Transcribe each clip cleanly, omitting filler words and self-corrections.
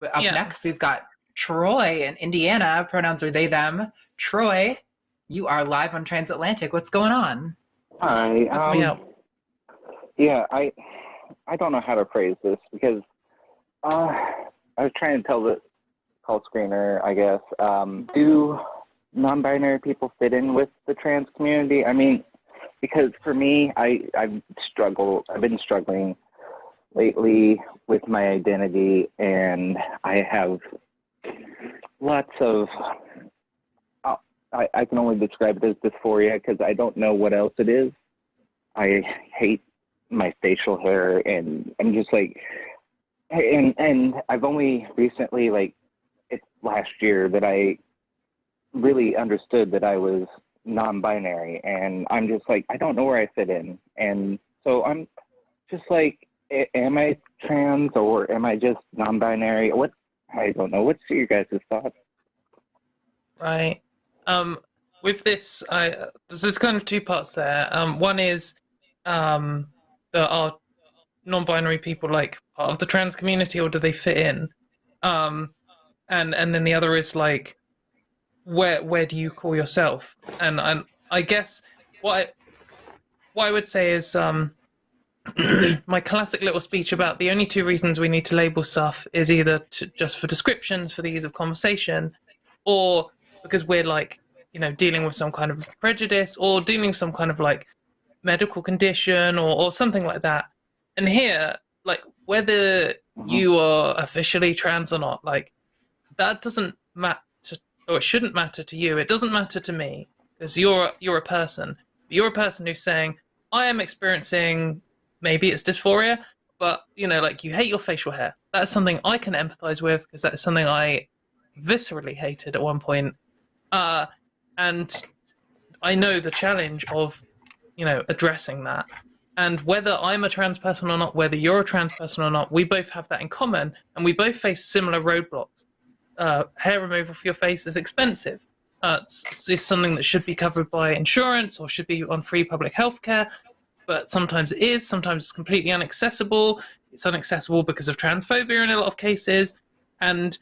But up next, we've got Troy in Indiana. Pronouns are they, them. Troy, you are live on Transatlantic. What's going on? Hi. Yeah, I don't know how to phrase this because I was trying to tell the call screener, I guess, do non-binary people fit in with the trans community? I mean, because for me, I've been struggling lately with my identity, and I have lots of, I can only describe it as dysphoria because I don't know what else it is. I hate my facial hair, and I'm just like, and I've only recently, like, it's last year that I really understood that I was non-binary, and I'm just like, I don't know where I fit in. And so I'm just like, am I trans or am I just non-binary? I don't know. What's your guys' thoughts? Right. With this, there's kind of two parts there. One is that are non-binary people like part of the trans community, or do they fit in? And then the other is like, where do you call yourself? And I guess what I would say is my classic little speech about the only two reasons we need to label stuff is either just for descriptions, for the ease of conversation, or because we're like, dealing with some kind of prejudice or dealing with some kind of like medical condition or something like that. And here, like, whether you are officially trans or not, like, that doesn't matter, or it shouldn't matter to you. It doesn't matter to me, because you're a person. You're a person who's saying, I am experiencing, maybe it's dysphoria, but, like, you hate your facial hair. That's something I can empathize with, because that's something I viscerally hated at one point. And I know the challenge of, addressing that. And whether I'm a trans person or not, whether you're a trans person or not, we both have that in common, and we both face similar roadblocks. Hair removal for your face is expensive. It's something that should be covered by insurance or should be on free public health care, but sometimes it is, sometimes it's completely inaccessible. It's inaccessible because of transphobia in a lot of cases, and,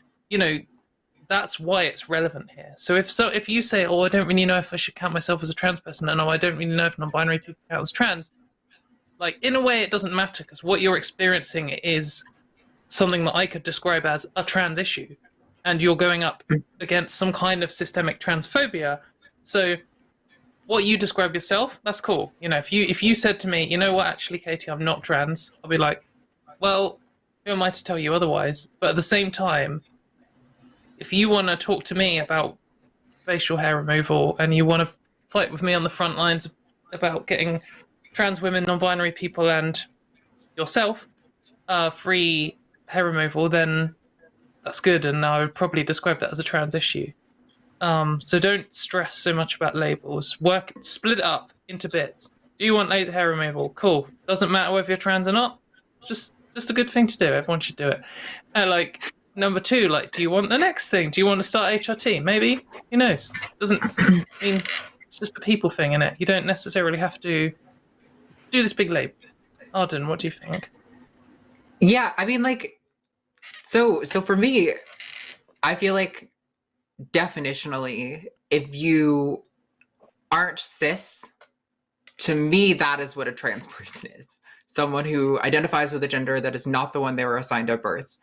that's why it's relevant here. So if you say, I don't really know if I should count myself as a trans person, and I don't really know if non-binary people count as trans, like, in a way it doesn't matter, because what you're experiencing is something that I could describe as a trans issue, and you're going up against some kind of systemic transphobia. So what you describe yourself, that's cool. If you said to me, you know what, actually, Katy, I'm not trans, I'll be like, well, who am I to tell you otherwise? But at the same time, if you want to talk to me about facial hair removal and you want to fight with me on the front lines about getting trans women, non-binary people, and yourself free hair removal, then that's good, and I would probably describe that as a trans issue. So don't stress so much about labels. Split it up into bits. Do you want laser hair removal? Cool. Doesn't matter whether you're trans or not. Just a good thing to do. Everyone should do it. And like, number two, like, do you want the next thing? Do you want to start HRT? Maybe. Who knows? Doesn't mean it's just a people thing, innit? You don't necessarily have to do this big label. Arden, what do you think? Yeah, I mean, like, so for me, I feel like definitionally, if you aren't cis, to me, that is what a trans person is. Someone who identifies with a gender that is not the one they were assigned at birth.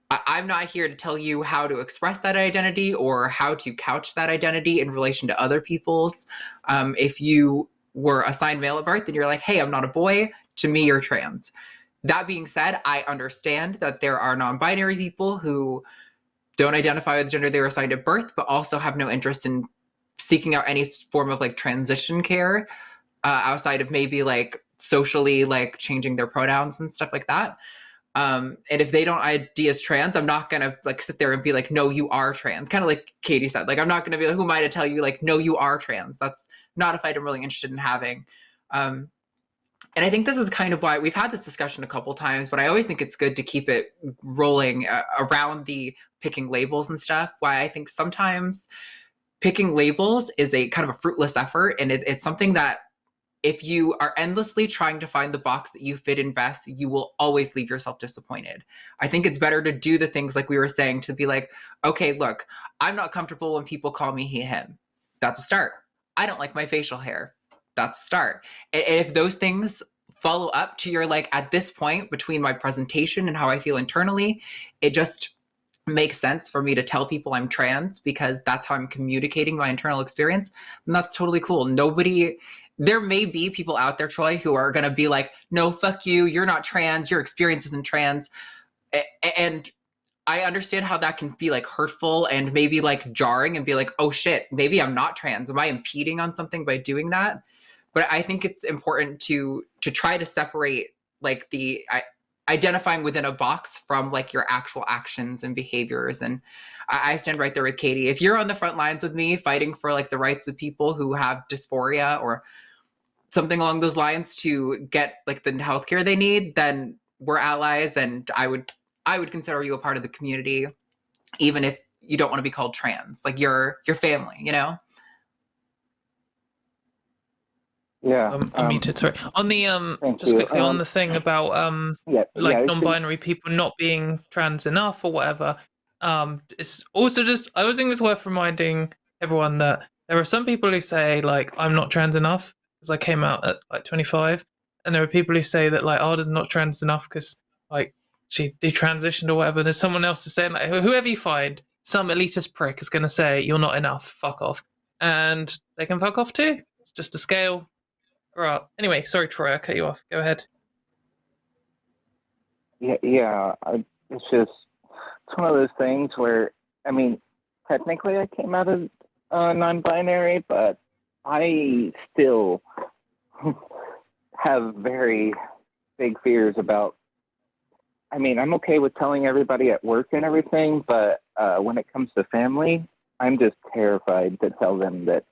I'm not here to tell you how to express that identity or how to couch that identity in relation to other people's. If you were assigned male at birth and you're like, hey, I'm not a boy, to me, you're trans. That being said, I understand that there are non-binary people who don't identify with the gender they were assigned at birth, but also have no interest in seeking out any form of like transition care outside of maybe like socially like changing their pronouns and stuff like that. And if they don't ID as trans, I'm not going to like sit there and be like, no, you are trans. Kind of like Katy said, like, I'm not going to be like, who am I to tell you like, no, you are trans. That's not a fight I'm really interested in having. And I think this is kind of why we've had this discussion a couple times, but I always think it's good to keep it rolling around the picking labels and stuff. Why I think sometimes picking labels is a kind of a fruitless effort. And it's something that if you are endlessly trying to find the box that you fit in best, you will always leave yourself disappointed. I think it's better to do the things like we were saying, to be like, okay, look, I'm not comfortable when people call me he, him. That's a start. I don't like my facial hair. That's a start. And if those things follow up to your, like, at this point between my presentation and how I feel internally, it just makes sense for me to tell people I'm trans because that's how I'm communicating my internal experience. And that's totally cool. There may be people out there, Troy, who are going to be like, no, fuck you. You're not trans. Your experience isn't trans. And I understand how that can be like hurtful and maybe like jarring and be like, oh shit, maybe I'm not trans. Am I impeding on something by doing that? But I think it's important to try to separate like identifying within a box from like your actual actions and behaviors. And I stand right there with Katy. If you're on the front lines with me fighting for like the rights of people who have dysphoria or something along those lines to get like the healthcare they need, then we're allies, and I would consider you a part of the community, even if you don't want to be called trans. Like you're family, you know? Yeah. I'm muted, sorry. On the just you. quickly on the thing about non-binary people not being trans enough or whatever. It's also just, I always think it's worth reminding everyone that there are some people who say like I'm not trans enough because I came out at like 25, and there are people who say that like Arden's not trans enough because like she detransitioned or whatever. There's someone else who's saying like whoever you find, some elitist prick is going to say you're not enough, fuck off, and they can fuck off too. It's just a scale. Grow up. Anyway, sorry, Troy, I cut you off. Go ahead. Yeah. It's just, it's one of those things where, I mean, technically I came out as non-binary, but I still have very big fears about, I mean, I'm okay with telling everybody at work and everything, but when it comes to family, I'm just terrified to tell them that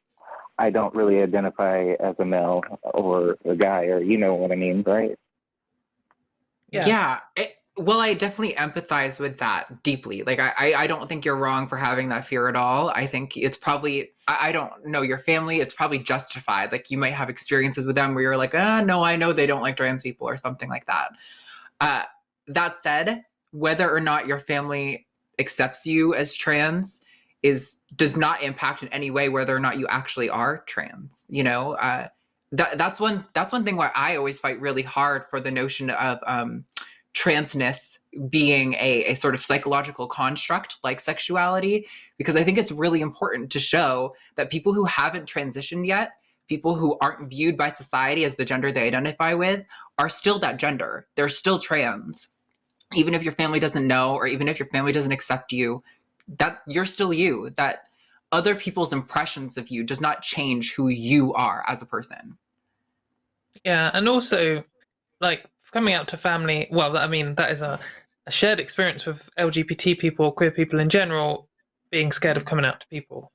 I don't really identify as a male or a guy, or you know what I mean, right? Yeah. Well, I definitely empathize with that deeply. Like, I don't think you're wrong for having that fear at all. I think it's probably, I don't know your family, it's probably justified. Like, you might have experiences with them where you're like, no, I know they don't like trans people or something like that. That said, whether or not your family accepts you as trans does not impact in any way whether or not you actually are trans. You know, that's one thing why I always fight really hard for the notion of transness being a sort of psychological construct like sexuality, because I think it's really important to show that people who haven't transitioned yet, people who aren't viewed by society as the gender they identify with, are still that gender. They're still trans. Even if your family doesn't know, or even if your family doesn't accept you, that you're still you. That other people's impressions of you does not change who you are as a person. Yeah, and also, like, coming out to family, well, I mean, that is a shared experience with LGBT people, queer people in general, being scared of coming out to people.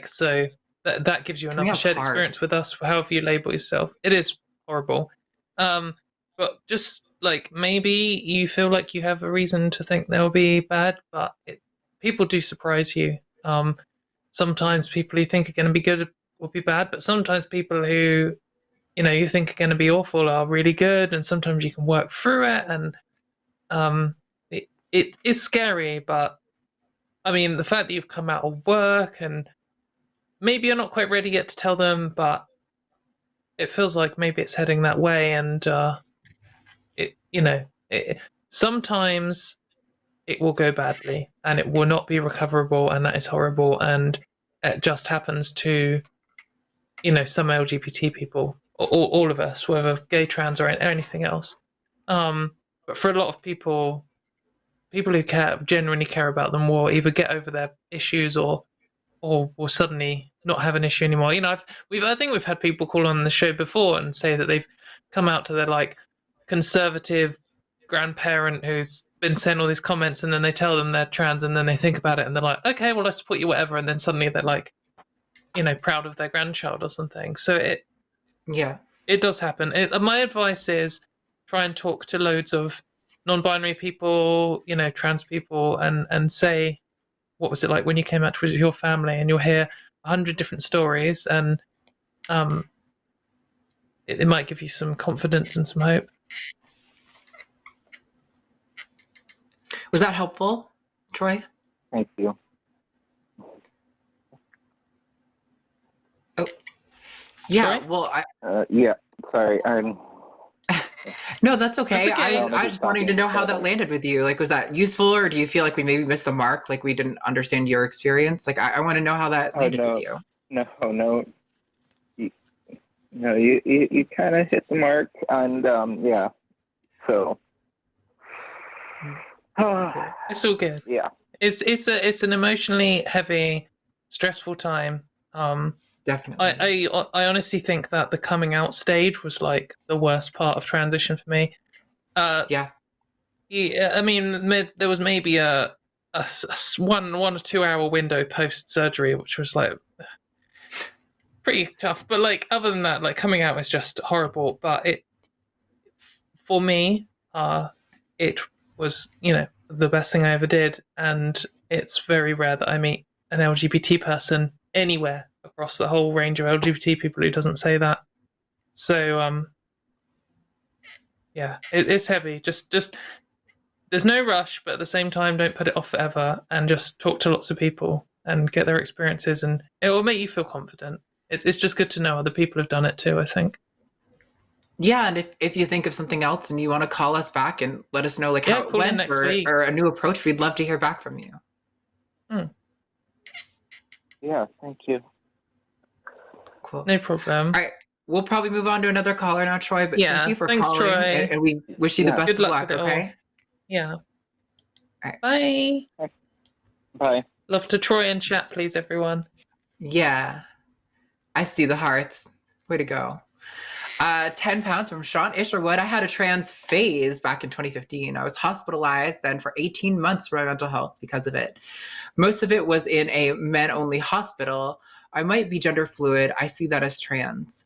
So that gives you another shared experience with us, however you label yourself. It is horrible. But just, like, maybe you feel like you have a reason to think they'll be bad, but people do surprise you. Sometimes people you think are going to be good will be bad, but sometimes people who you think are going to be awful are really good, and sometimes you can work through it, and it's scary. But I mean, the fact that you've come out of work, and maybe you're not quite ready yet to tell them, but it feels like maybe it's heading that way, and sometimes it will go badly, and it will not be recoverable, and that is horrible, and it just happens to some LGBT people, or all of us, whether gay, trans, or anything else. But for a lot of people who genuinely care about them, will either get over their issues or will suddenly not have an issue anymore. I think we've had people call on the show before and say that they've come out to their like conservative grandparent who's been saying all these comments, and then they tell them they're trans, and then they think about it and they're like, okay, well, I support you, whatever, and then suddenly they're like, proud of their grandchild or something. So it does happen. My advice is try and talk to loads of non-binary people, trans people, and say, what was it like when you came out with your family? And you'll hear 100 different stories, and it might give you some confidence and some hope. Was that helpful, Troy? Thank you. Oh, yeah. Troy? Well, Yeah, sorry. no, that's okay. That's okay. I just wanted to know how that landed with you. Like, was that useful, or do you feel like we maybe missed the mark? Like, we didn't understand your experience? Like, I want to know how that landed with you. No. You kind of hit the mark, and yeah. So, It's all good. yeah. It's an emotionally heavy, stressful time. Definitely. I honestly think that the coming out stage was like the worst part of transition for me. Yeah. I mean, there was maybe a 1 or 2 hour window post surgery, which was like pretty tough. But like other than that, like coming out was just horrible. But for me, it was the best thing I ever did, and it's very rare that I meet an LGBT person anywhere across the whole range of LGBT people who doesn't say that. So yeah, it's heavy. Just there's no rush, but at the same time, don't put it off forever, and just talk to lots of people and get their experiences, and it will make you feel confident. It's just good to know other people have done it too, I think. Yeah, and if you think of something else and you want to call us back and let us know like how it call in went next week. or a new approach, we'd love to hear back from you. Yeah, thank you. Cool. No problem. All right. We'll probably move on to another caller now, Troy, but Yeah, thank you for thanks, calling. Troy. And we wish you the best Good of luck luck, with it all. okay? Yeah. Right. Bye. Bye. Love to Troy in chat, please, everyone. Yeah. I see the hearts. Way to go. 10 pounds from Sean Isherwood. I had a trans phase back in 2015. I was hospitalized then for 18 months for my mental health because of it. Most of it was in a men-only hospital. I might be gender fluid. I see that as trans.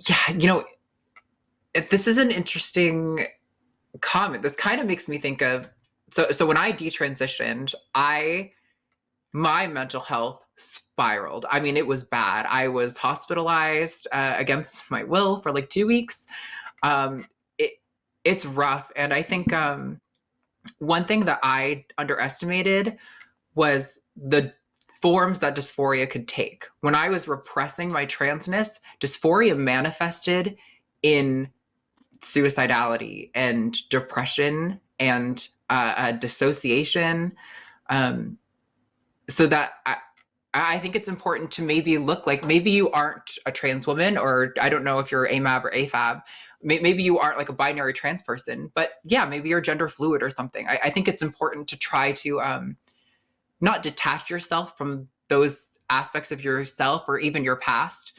Yeah, this is an interesting comment. This kind of makes me think of, so when I detransitioned, my mental health spiraled. I mean, it was bad. I was hospitalized against my will for like 2 weeks. It's rough. And I think one thing that I underestimated was the forms that dysphoria could take. When I was repressing my transness, dysphoria manifested in suicidality and depression and dissociation. So that I think it's important to maybe look like maybe you aren't a trans woman, or I don't know if you're AMAB or AFAB. Maybe you aren't like a binary trans person, but yeah, maybe you're gender fluid or something. I think it's important to try to not detach yourself from those aspects of yourself or even your past,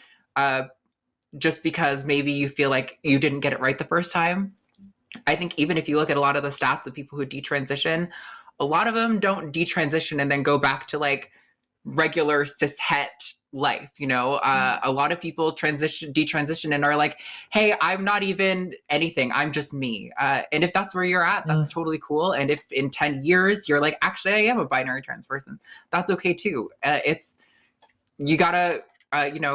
just because maybe you feel like you didn't get it right the first time. I think even if you look at a lot of the stats of people who detransition, a lot of them don't detransition and then go back to like regular cishet life. A lot of people detransition and are like, hey, I'm not even anything, I'm just me. And if that's where you're at, that's totally cool. And if in 10 years you're like, actually I am a binary trans person, that's okay too. You gotta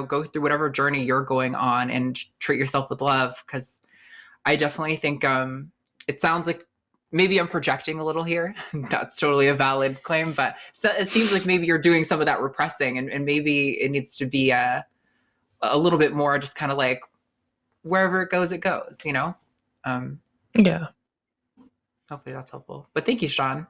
go through whatever journey you're going on and treat yourself with love, because I definitely think it sounds like maybe I'm projecting a little here. That's totally a valid claim, but it seems like maybe you're doing some of that repressing, and maybe it needs to be a little bit more just kind of like wherever it goes, Yeah. Hopefully that's helpful. But thank you, Sean.